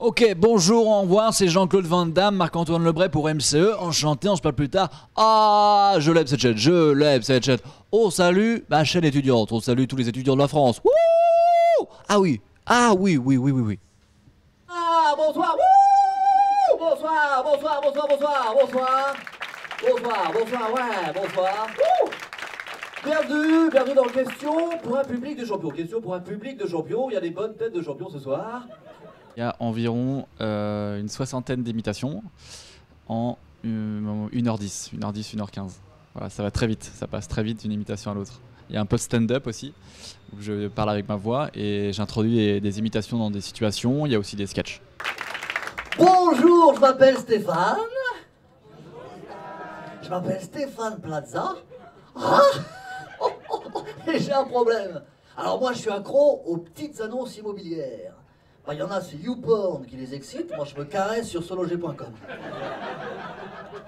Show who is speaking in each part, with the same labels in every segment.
Speaker 1: Ok, bonjour, au revoir, c'est Jean-Claude Van Damme, Marc-Antoine Lebray pour MCE, enchanté, on se parle plus tard. Ah, je l'aime cette chaîne, je l'aime cette chaîne. Oh, salut, ma chaîne étudiante, on salue tous les étudiants de la France. Wouh! Ah oui, oui.
Speaker 2: Ah, bonsoir, wouh! Bonsoir, bonsoir, bonsoir, bonsoir, bonsoir. Bonsoir, bonsoir, ouais, bonsoir. Wouh! Bienvenue dans Question pour un public de champions. Question pour un public de champions, il y a des bonnes têtes de champions ce soir.
Speaker 1: Il y a environ une soixantaine d'imitations en 1h10, 1h10, 1h15. Voilà, ça va très vite, ça passe très vite d'une imitation à l'autre. Il y a un peu de stand-up aussi, où je parle avec ma voix et j'introduis des imitations dans des situations, il y a aussi des sketchs.
Speaker 2: Bonjour, je m'appelle Stéphane. Je m'appelle Stéphane Plaza. Ah! Et j'ai un problème. Alors moi je suis accro aux petites annonces immobilières. Il y en a, c'est YouPorn qui les excite. Moi je me caresse sur sologer.com.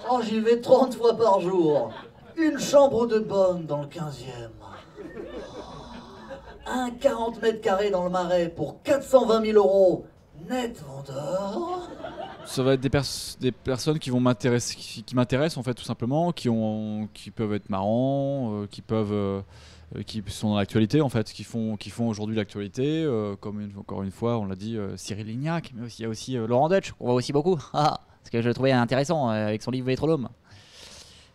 Speaker 2: Oh, j'y vais 30 fois par jour. Une chambre de bonne dans le 15e. Un 40 mètres carrés dans le Marais pour 420 000 euros. Net vendeur.
Speaker 1: Ça va être des personnes qui vont m'intéresser, qui m'intéressent en fait tout simplement, qui peuvent être marrants, qui sont dans l'actualité en fait, qui font aujourd'hui l'actualité, encore une fois on l'a dit, Cyril Lignac, mais il y a aussi Laurent Deutsch, qu'on voit aussi beaucoup, ce que je trouvais intéressant avec son livre Vétrolome.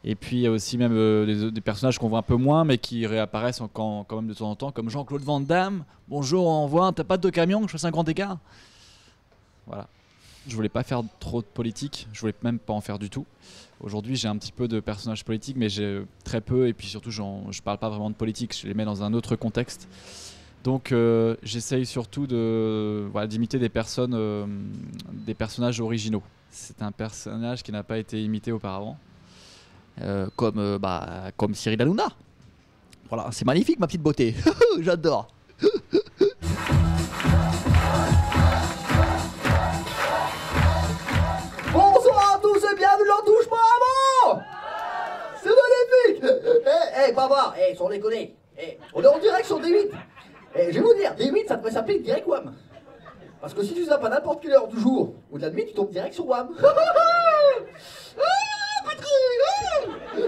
Speaker 1: Et puis il y a aussi même des personnages qu'on voit un peu moins mais qui réapparaissent quand même de temps en temps, comme Jean-Claude Van Damme. Bonjour, au revoir, t'as pas de camion, je fais un grand écart. Voilà. Je voulais pas faire trop de politique, je voulais même pas en faire du tout. Aujourd'hui j'ai un petit peu de personnages politiques mais j'ai très peu et puis surtout je parle pas vraiment de politique, je les mets dans un autre contexte. Donc j'essaye surtout d'imiter des personnages originaux. C'est un personnage qui n'a pas été imité auparavant, comme Cyril Hanouna. Voilà, c'est magnifique ma petite beauté, j'adore.
Speaker 2: Bonsoir à tous et bienvenue dans Touche pas à moi. C'est magnifique. Pas voir, sans déconner. On est en direct sur D8. Je vais vous dire, D8 ça devrait s'appeler direct WAM. Parce que si tu zappes à n'importe quelle heure du jour ou de la nuit, tu tombes direct sur WAM.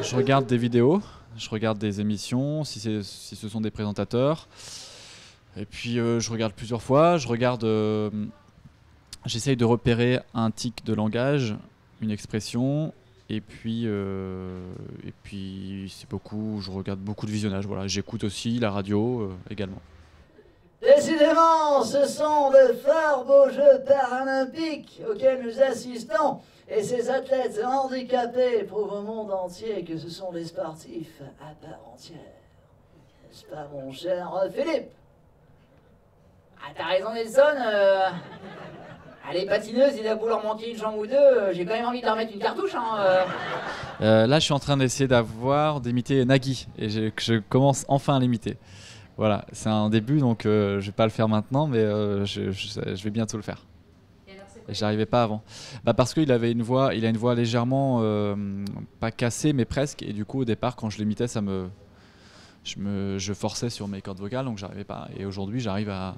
Speaker 1: Je regarde des vidéos, je regarde des émissions, si ce sont des présentateurs. Et puis je regarde plusieurs fois, j'essaye de repérer un tic de langage, une expression, et puis je regarde beaucoup de visionnage. Voilà, j'écoute aussi la radio également.
Speaker 2: Décidément, ce sont de fort beaux Jeux paralympiques auxquels nous assistons. Et ces athlètes handicapés prouvent au monde entier que ce sont des sportifs à part entière. N'est-ce pas, mon cher Philippe? Ah, t'as raison, Nelson. Les patineuses, il a beau leur manquer une jambe ou deux, j'ai quand même envie de leur mettre une cartouche.
Speaker 1: Là, je suis en train d'essayer d'imiter Nagui. Et je commence enfin à l'imiter. Voilà, c'est un début, donc je vais pas le faire maintenant, mais je vais bientôt le faire. Et j'arrivais pas avant. Parce qu'il a une voix légèrement pas cassée, mais presque. Et du coup, au départ, quand je l'imitais, je forçais sur mes cordes vocales, donc j'arrivais pas. Et aujourd'hui, j'arrive à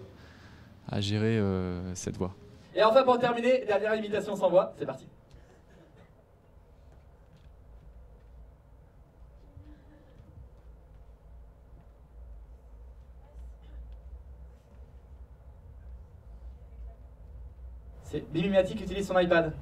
Speaker 1: gérer cette voix.
Speaker 2: Et enfin, pour terminer, dernière imitation sans voix, c'est parti. C'est Mimimati qui utilise son iPad.